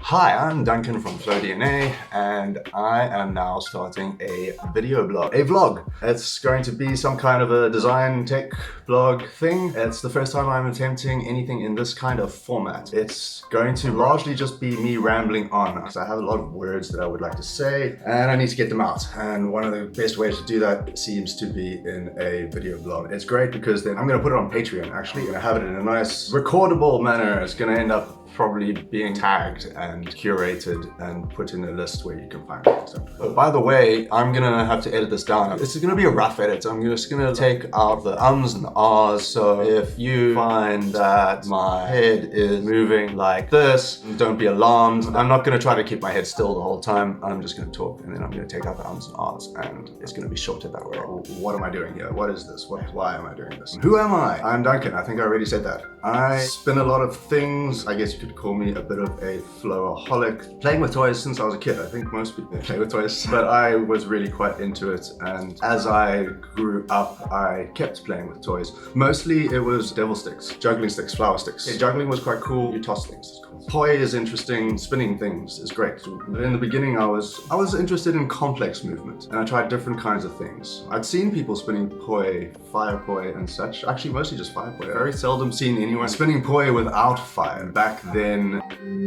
Hi, I'm Duncan from FlowDNA, and I am now starting a video blog. A vlog. It's going to be some kind of a design tech blog thing. It's the first time I'm attempting anything in this kind of format. It's going to largely just be me rambling on, because I have a lot of words that I would like to say, and I need to get them out. And one of the best ways to do that seems to be in a video blog. It's great because then I'm going to put it on Patreon, actually. I'm going to have it in a nice recordable manner. It's going to end up probably being tagged and curated and put in a list where you can find it. But by the way, I'm gonna have to edit this down. This is gonna be a rough edit. I'm just gonna take out the ums and the ahs. So if you find that my head is moving like this, don't be alarmed. I'm not gonna try to keep my head still the whole time. I'm just gonna talk, and then I'm gonna take out the ums and ahs, and it's gonna be shorter that way. What am I doing here? What is this? Why am I doing this? Who am I? I'm Duncan. I think I already said that. I spin a lot of things. I guess you could call me a bit of a flowaholic. Playing with toys since I was a kid. I think most people play with toys, but I was really quite into it, and as I grew up I kept playing with toys. Mostly it was devil sticks, juggling sticks, flower sticks. Yeah, juggling was quite cool. You toss things, it's cool. Poi is interesting, spinning things is great. But in the beginning I was interested in complex movement, and I tried different kinds of things. I'd seen people spinning poi, fire poi and such. Actually mostly just fire poi. Very seldom seen anyone spinning poi without fire. Back then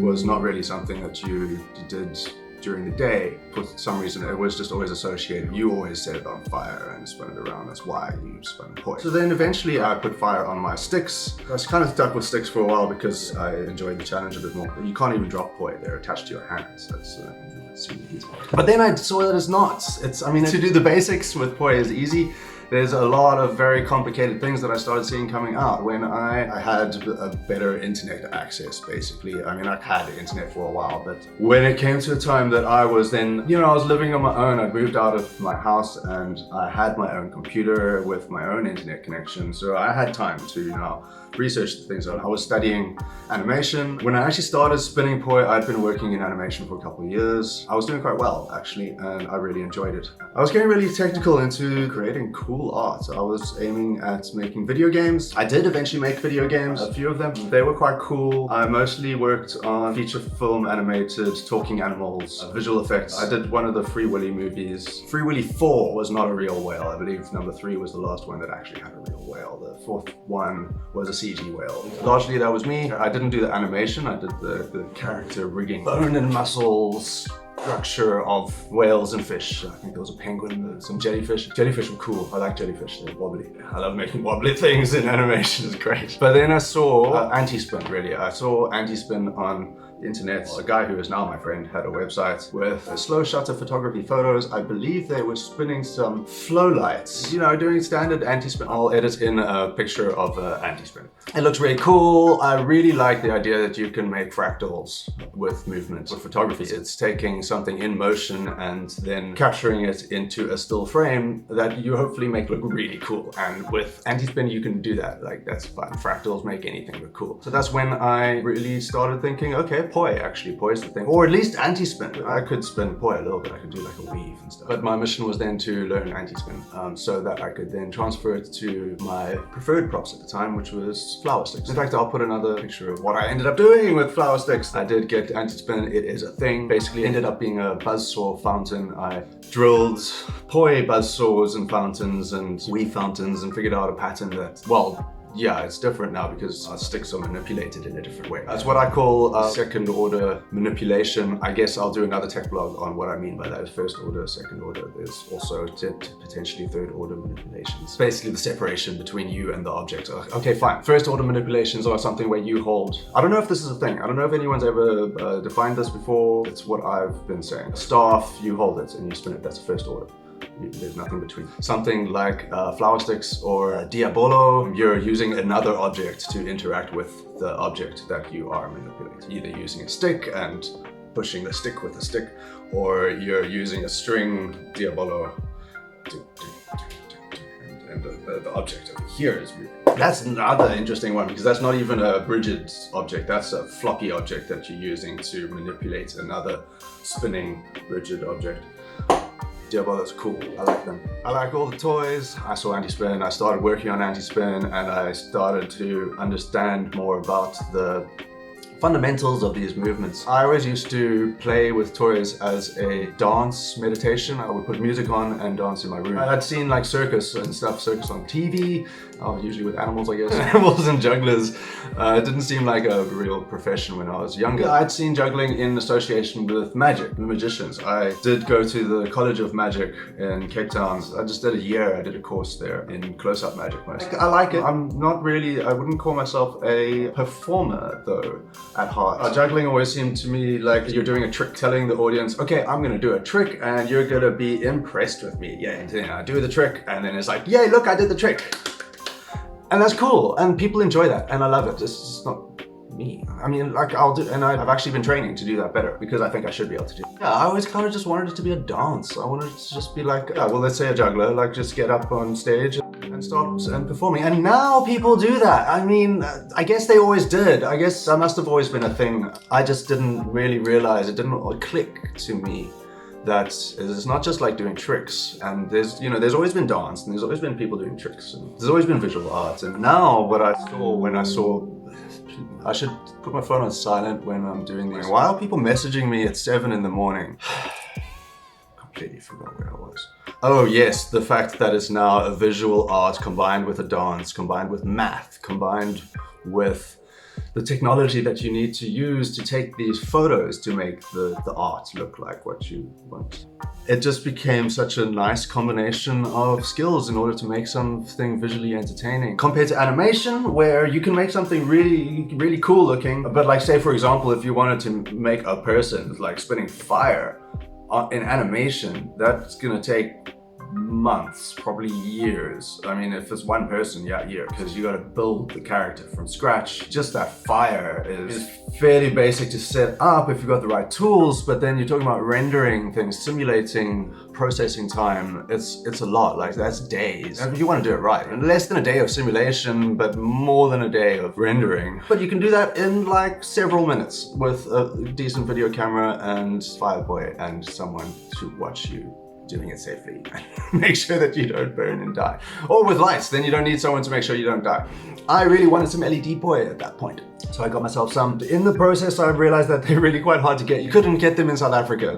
was not really something that you did during the day. For some reason it was just always associated. You always set it on fire and spun it around. That's why you spun poi. So then eventually I put fire on my sticks. I was kind of stuck with sticks for a while because I enjoyed the challenge a bit more. You can't even drop poi. They're attached to your hands. That's super easy. But then I saw that it's not. I mean, to do the basics with poi is easy. There's a lot of very complicated things that I started seeing coming out when I had a better internet access, basically. I mean, I've had the internet for a while, but when it came to a time that I was then, I was living on my own. I'd moved out of my house and I had my own computer with my own internet connection. So I had time to now research the things. I was studying animation. When I actually started spinning poi, I'd been working in animation for a couple of years. I was doing quite well, actually, and I really enjoyed it. I was getting really technical into creating cool art. I was aiming at making video games. I did eventually make video games, a few of them. They were quite cool. I mostly worked on feature film animated talking animals, visual effects. I did one of the Free Willy movies. Free Willy 4 was not a real whale. I believe number 3 was the last one that actually had a real whale. The 4th one was a CG whale. Largely that was me. I didn't do the animation, I did the character rigging. Bone and muscles structure of whales and fish. I think there was a penguin, some jellyfish. Jellyfish were cool. I like jellyfish, they're wobbly. I love making wobbly things in animation, it's great. But then I saw anti-spin, really. I saw anti-spin on the internet. A guy who is now my friend had a website with slow shutter photography photos. I believe they were spinning some flow lights. Doing standard anti-spin. I'll edit in a picture of anti-spin. It looks really cool. I really like the idea that you can make fractals with movement. With photography, it's taking something in motion and then capturing it into a still frame that you hopefully make look really cool. And with anti-spin, you can do that. Like, that's fun. Fractals make anything look cool. So that's when I really started thinking, okay, poi, actually, poi is the thing. Or at least anti-spin. I could spin poi a little bit. I could do like a weave and stuff. But my mission was then to learn anti-spin so that I could then transfer it to my preferred props at the time, which was flower sticks. In fact, I'll put another picture of what I ended up doing with flower sticks. I did get anti-spin. It is a thing. Basically ended up being a buzzsaw fountain. I drilled poi buzzsaws and fountains and weave fountains and figured out a pattern that, well, yeah, it's different now because our sticks are manipulated in a different way. That's what I call second order manipulation. I guess I'll do another tech blog on what I mean by that. First order, second order. There's also potentially third order manipulations. Basically the separation between you and the object. Okay, fine. First order manipulations are something where you hold. I don't know if this is a thing. I don't know if anyone's ever defined this before. It's what I've been saying. Staff, you hold it and you spin it. That's first order. There's nothing between. Something like flower sticks or diabolo, you're using another object to interact with the object that you are manipulating. Either using a stick and pushing the stick with a stick, or you're using a string, diabolo, and the object over here is moving. That's another interesting one because that's not even a rigid object, that's a floppy object that you're using to manipulate another spinning rigid object. Diabolo's cool. I like them. I like all the toys. I saw anti-spin. I started working on anti-spin and I started to understand more about the fundamentals of these movements. I always used to play with toys as a dance meditation. I would put music on and dance in my room. I'd seen like circus and stuff, circus on TV, usually with animals, I guess. Animals and jugglers. It didn't seem like a real profession when I was younger. I'd seen juggling in association with magic, the magicians. I did go to the College of Magic in Cape Town. I just did a year, I did a course there in close-up magic mostly. I like it. I'm not really, I wouldn't call myself a performer though, at heart. Juggling always seemed to me like you're doing a trick, telling the audience, okay, I'm gonna do a trick and you're gonna be impressed with me. Yeah, and then I do the trick and then it's like, yay, look, I did the trick. And that's cool, and people enjoy that, and I love it. It's just not me. I mean, like I'll do, and I've actually been training to do that better because I think I should be able to do it. Yeah, I always kind of just wanted it to be a dance. I wanted it to just be like, well, let's say a juggler, like just get up on stage and start and performing. And now people do that. I mean, I guess they always did. I guess that must have always been a thing. I just didn't really realize, it didn't click to me that it's not just like doing tricks, and there's always been dance and there's always been people doing tricks and there's always been visual art. And now what I saw when I saw, I should put my phone on silent when I'm doing these. Why are people messaging me at 7 in the morning? Completely forgot where I was. Oh yes, the fact that it's now a visual art combined with a dance, combined with math, combined with the technology that you need to use to take these photos to make the art look like what you want. It just became such a nice combination of skills in order to make something visually entertaining. Compared to animation, where you can make something really cool looking, but like say for example, if you wanted to make a person like spitting fire in animation, that's gonna take months, probably years. I mean, if it's one person, yeah, year, because you got to build the character from scratch. Just that fire is fairly basic to set up if you've got the right tools, but then you're talking about rendering things, simulating processing time. It's a lot, like that's days. If you want to do it right, and less than a day of simulation, but more than a day of rendering. But you can do that in like several minutes with a decent video camera and Fireboy and someone to watch you doing it safely. Make sure that you don't burn and die. Or with lights, then you don't need someone to make sure you don't die. I really wanted some LED boy at that point, so I got myself some. In the process, I realized that they're really quite hard to get. You couldn't get them in South Africa.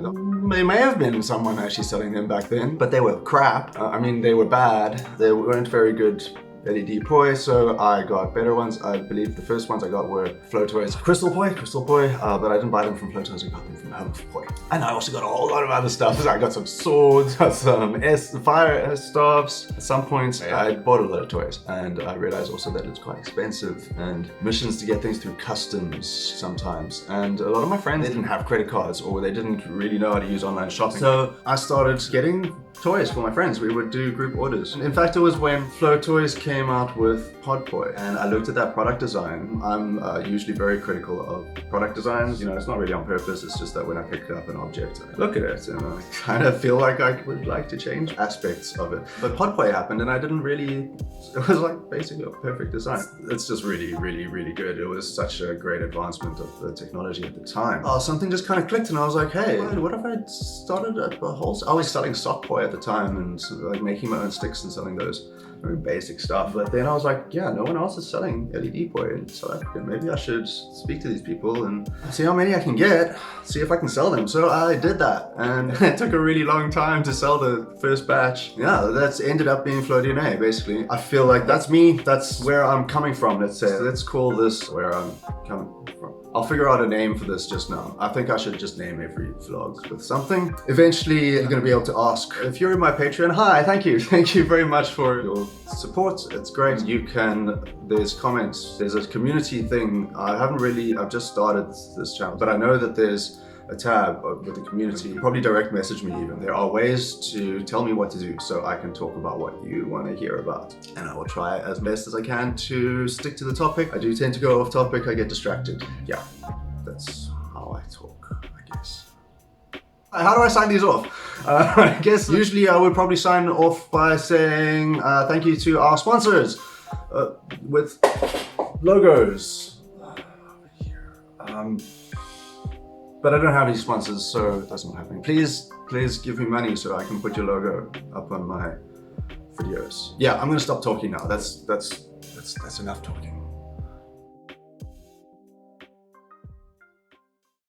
They may have been someone actually selling them back then, but they were crap. I mean, they were bad. They weren't very good LED poi, so I got better ones. I believe the first ones I got were Flow Toys Crystal Poi, but I didn't buy them from Flow Toys, I got them from Home Poi. And I also got a whole lot of other stuff. I got some swords, got some fire staffs. At some point, I bought a lot of toys, and I realized also that it's quite expensive, and missions to get things through customs sometimes. And a lot of my friends, they didn't have credit cards, or they didn't really know how to use online shopping. So I started getting toys for my friends. We would do group orders. In fact, it was when Flow Toys came out with Podpoi, and I looked at that product design. I'm usually very critical of product designs. You know, it's not really on purpose. It's just that when I pick up an object, I look at it and I kind of feel like I would like to change aspects of it. But Podpoi happened, and I didn't really, it was like basically a perfect design. It's just really, really, really good. It was such a great advancement of the technology at the time. Something just kind of clicked, and I was like, hey, what if I started a whole, I was selling sock poi at the time and like making my own sticks and selling those. Very basic stuff. But then I was like, yeah, no one else is selling LED poi in South Africa. Maybe I should speak to these people and see how many I can get, see if I can sell them. So I did that, and it took a really long time to sell the first batch. Yeah, that's ended up being Flow DNA, basically. I feel like that's me, that's where I'm coming from, let's say. Let's call this where I'm coming from. I'll figure out a name for this just now. I think I should just name every vlog with something. Eventually, you're gonna be able to ask, if you're in my Patreon, hi, thank you. Thank you very much for your support. It's great. You can, there's comments, there's a community thing. I've just started this channel, but I know that there's a tab with the community. Probably direct message me even. There are ways to tell me what to do so I can talk about what you want to hear about. And I will try as best as I can to stick to the topic. I do tend to go off topic, I get distracted. Yeah, that's how I talk, I guess. How do I sign these off? I guess usually I would probably sign off by saying thank you to our sponsors with logos. But I don't have any sponsors, so that's not happening. Please give me money so I can put your logo up on my videos. Yeah, I'm gonna stop talking now. That's enough talking.